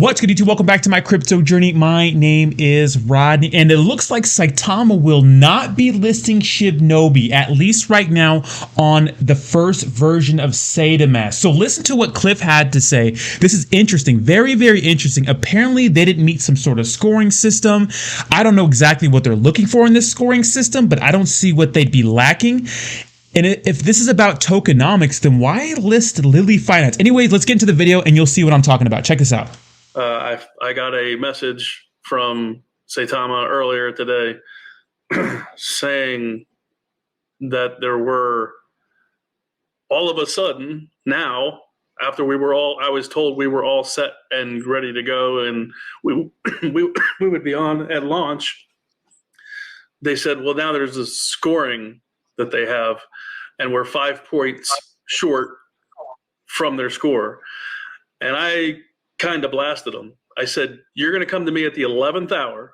What's good, YouTube? Welcome back to my crypto journey. My name is Rodney, and it looks like Saitama will not be listing Shibnobi, at least right now, on the first version of SAITAMASK. So listen to what Cliff had to say. This is interesting. Very, very interesting. Apparently, they didn't meet some sort of scoring system. I don't know exactly what they're looking for in this scoring system, but I don't see what they'd be lacking. And if this is about tokenomics, then why list Lily Finance? Anyways, let's get into the video and you'll see what I'm talking about. Check this out. I got a message from Saitama earlier today saying that there were all of a sudden now, after I was told we were all set and ready to go and we would be on at launch. They said, well, now there's a scoring that they have and we're 5 points short from their score. And I kind of blasted them. I said, you're going to come to me at the 11th hour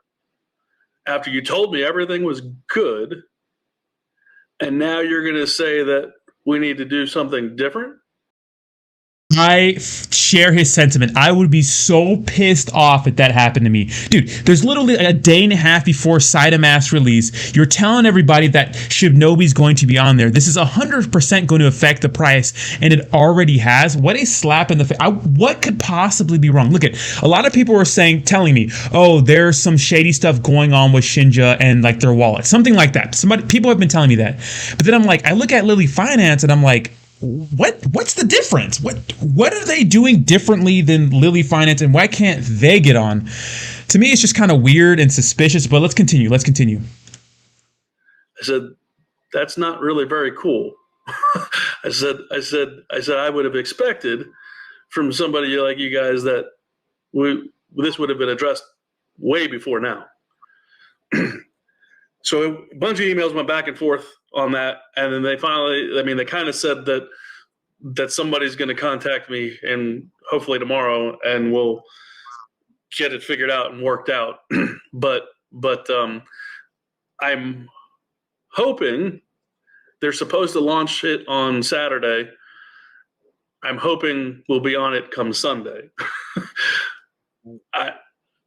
after you told me everything was good, and now you're going to say that we need to do something different? I share his sentiment. I would be so pissed off if that happened to me. Dude, there's literally a day and a half before SAITAMASK release. You're telling everybody that Shibnobi's going to be on there. This is 100% going to affect the price, and it already has. What a slap in the face. What could possibly be wrong? Look at, a lot of people were telling me, oh, there's some shady stuff going on with Shinja and like their wallet. Something like that. People have been telling me that. But then I'm like, I look at Lily Finance and I'm like, what's the difference? What are they doing differently than Lily Finance, and why can't they get on? To me, it's just kind of weird and suspicious, but let's continue. I said, that's not really very cool. I said, I would have expected from somebody like you guys that this would have been addressed way before now. So a bunch of emails went back and forth on that, and then they finally, they kind of said that somebody's going to contact me, and hopefully tomorrow, and we'll get it figured out and worked out. but I'm hoping they're supposed to launch it on Saturday. I'm hoping we'll be on it come Sunday.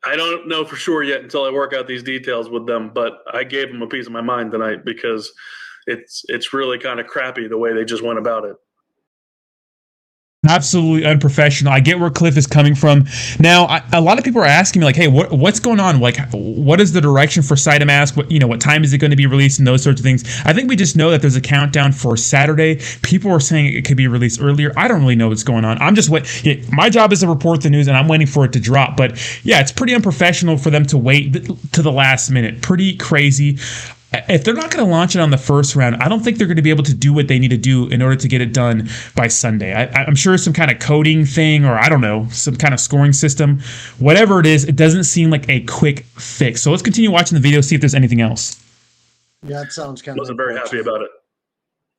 I don't know for sure yet until I work out these details with them, but I gave them a piece of my mind tonight because it's really kind of crappy the way they just went about it. Absolutely unprofessional. I get where Cliff is coming from. Now, a lot of people are asking me, like, hey, what's going on? Like, what is the direction for SAITAMASK? What time is it going to be released and those sorts of things? I think we just know that there's a countdown for Saturday. People are saying it could be released earlier. I don't really know what's going on. I'm just my job is to report the news, and I'm waiting for it to drop. But yeah, it's pretty unprofessional for them to wait to the last minute. Pretty crazy. If they're not going to launch it on the first round, I don't think they're going to be able to do what they need to do in order to get it done by Sunday. I'm sure some kind of coding thing, or I don't know, some kind of scoring system. Whatever it is, it doesn't seem like a quick fix. So let's continue watching the video, see if there's anything else. Yeah, it sounds kind of. Wasn't very happy about it.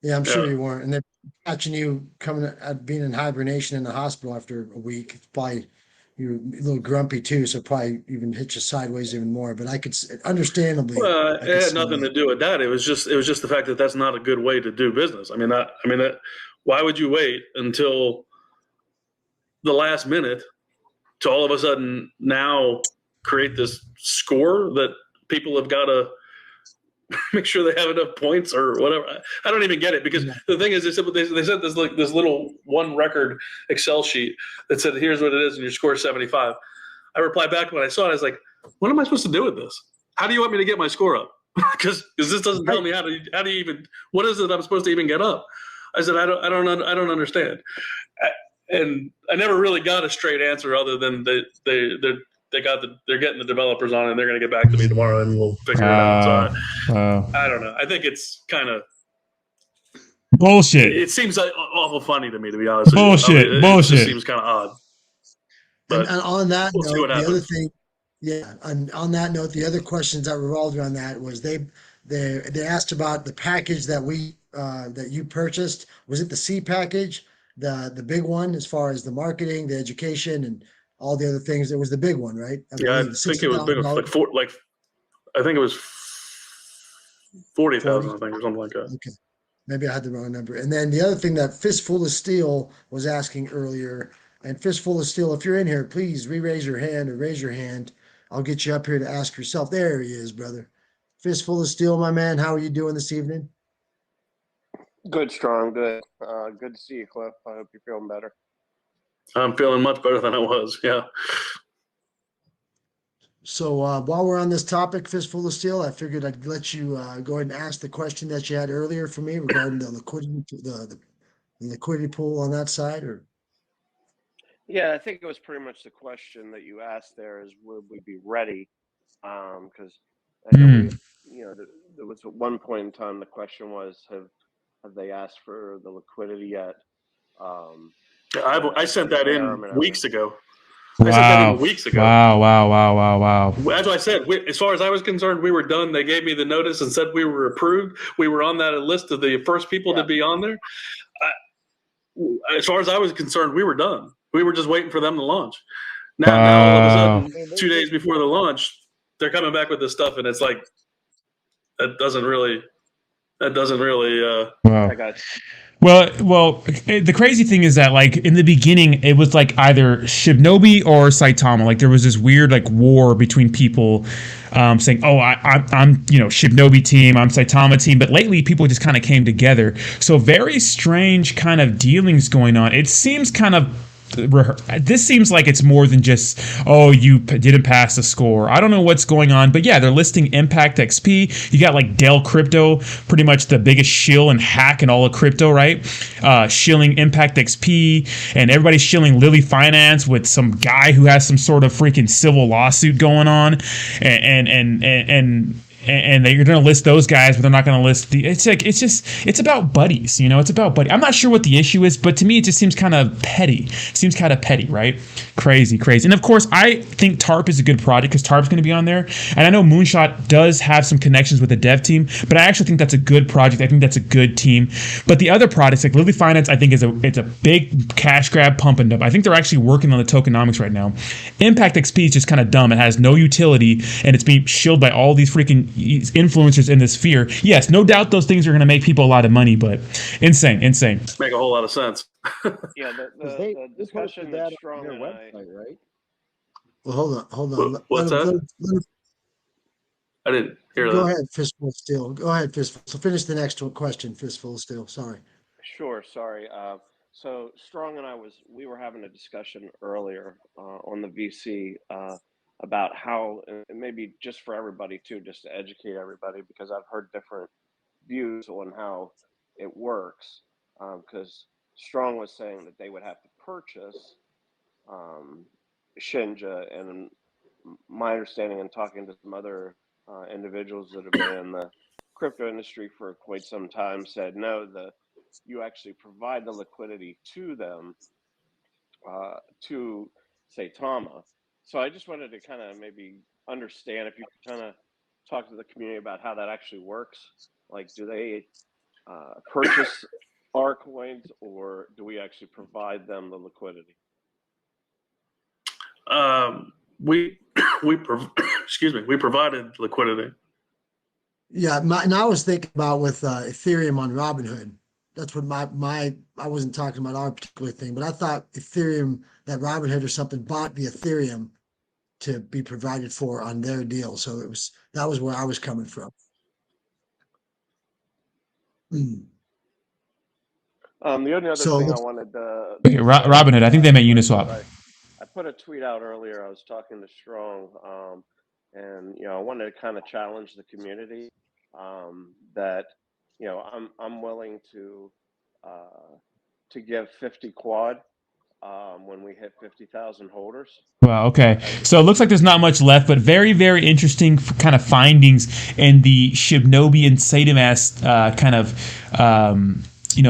Yeah, I'm sure you weren't. And they're catching you coming at being in hibernation in the hospital after a week. It's probably you're a little grumpy too, so probably even hit you sideways even more. But I could understandably. Well, it had nothing to do with that. It was just the fact that that's not a good way to do business. Why would you wait until the last minute to all of a sudden now create this score that people have got to make sure they have enough points or whatever? I don't even get it, because the thing is, they said this like this little one record Excel sheet that said, here's what it is and your score is 75. I replied back when I saw it, I was like, what am I supposed to do with this? How do you want me to get my score up? Because this doesn't tell me how do you even, what is it I'm supposed to even get up? I said, I don't understand. And I never really got a straight answer other than they're getting the developers on it, and they're going to get back to me tomorrow, and we'll figure it out. So I don't know. I think it's kind of bullshit. It seems like awful funny to me, to be honest. Bullshit. It just seems kind of odd. But and on that note, the other thing, and on that note, the other questions that revolved around that was they asked about the package that that you purchased. Was it the C package, the big one, as far as the marketing, the education, and all the other things? It was the big one, right? I think it was big, I think it was 40,000, I think, or something like that. Okay, maybe I had the wrong number. And then the other thing that Fistful of Steel was asking earlier And Fistful of Steel, if you're in here, please re-raise your hand or raise your hand. I'll get you up here to ask yourself. There he is, brother. Fistful of Steel, my man. How are you doing this evening? Good, Strong. Good. Good to see you, Cliff. I hope you're feeling better. I'm feeling much better than I was. Yeah. So while we're on this topic, Fistful of Steel, I figured I'd let you go ahead and ask the question that you had earlier for me regarding the liquidity, the liquidity pool on that side, or. Yeah, I think it was pretty much the question that you asked there is, would we be ready? Because I know there was at one point in time the question was, have they asked for the liquidity yet? I sent that in weeks ago. Wow. I sent that in weeks ago. Wow. As I said, as far as I was concerned, we were done. They gave me the notice and said we were approved. We were on that list of the first people to be on there. As far as I was concerned, we were done. We were just waiting for them to launch. Now all of a sudden, 2 days before the launch, they're coming back with this stuff, and it's like that doesn't really. Wow. Well, the crazy thing is that, like, in the beginning, it was like either Shibnobi or Saitama. Like, there was this weird like war between people saying, "Oh, I'm Shibnobi team, I'm Saitama team." But lately, people just kind of came together. So very strange kind of dealings going on. It seems kind of. This seems like it's more than just, oh, you didn't pass the score. I don't know what's going on, but yeah, they're listing Impact XP. You got like Dell Crypto, pretty much the biggest shill and hack in all of crypto, right? Shilling Impact XP, and everybody's shilling Lily Finance with some guy who has some sort of freaking civil lawsuit going on, and you're going to list those guys, but they're not going to list the. It's about buddies, It's about buddies. I'm not sure what the issue is, but to me, it just seems kind of petty. Seems kind of petty, right? Crazy. And of course, I think TARP is a good project because TARP's going to be on there, and I know Moonshot does have some connections with the dev team, but I actually think that's a good project. I think that's a good team. But the other projects like Lily Finance, I think it's a big cash grab pump and dump. I think they're actually working on the tokenomics right now. Impact XP is just kind of dumb. It has no utility, and it's being shilled by all these freaking influencers in this sphere. Yes, no doubt those things are going to make people a lot of money, but insane. Make a whole lot of sense. Yeah, the discussion that's Strong on their website, right? Well, hold on. What's that? I didn't hear that. Go ahead, Fistful of Steel. Go ahead, Fistful. So finish the next question, Fistful of Steel. Sorry. Sure. Sorry. So Strong and we were having a discussion earlier on the VC about how, and maybe just for everybody too, just to educate everybody, because I've heard different views on how it works. Because Strong was saying that they would have to purchase Shinja, and my understanding and talking to some other individuals that have been in the crypto industry for quite some time said, no, you actually provide the liquidity to them, to Saitama. So I just wanted to kind of maybe understand if you could kind of talk to the community about how that actually works. Like, do they purchase our coins, or do we actually provide them the liquidity? We provided liquidity. Yeah, and I was thinking about with Ethereum on Robinhood. That's what I wasn't talking about our particular thing, but I thought Ethereum, that Robinhood or something bought the Ethereum to be provided for on their deal. So that was where I was coming from. The only other thing I wanted to Robinhood, I think they meant Uniswap. I put a tweet out earlier. I was talking to Strong, and I wanted to kind of challenge the community that I'm willing to give 50 quad when we hit 50,000 holders. Wow. Okay. So it looks like there's not much left, but very, very interesting kind of findings in the Shibnobi and Saitamask kind of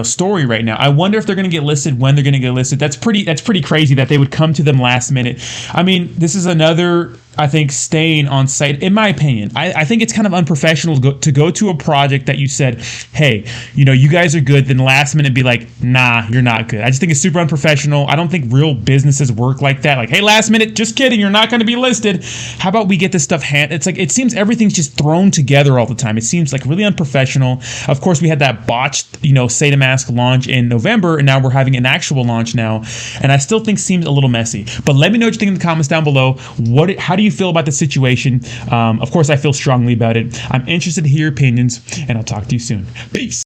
story right now. I wonder if they're going to get listed, when they're going to get listed. That's pretty crazy that they would come to them last minute. I mean, this is another. I think staying on site, in my opinion, I think it's kind of unprofessional to go to a project that you said, hey, you guys are good, then last minute be like, nah, you're not good. I just think it's super unprofessional. I don't think real businesses work like that. Like, hey, last minute, just kidding, you're not going to be listed. How about we get this stuff it's like, it seems everything's just thrown together all the time. It seems like really unprofessional. Of course, we had that botched, SAITAMASK launch in November, and now we're having an actual launch now. And I still think seems a little messy. But let me know what you think in the comments down below. How do you feel about the situation? Of course, I feel strongly about it. I'm interested to hear your opinions, and I'll talk to you soon. Peace.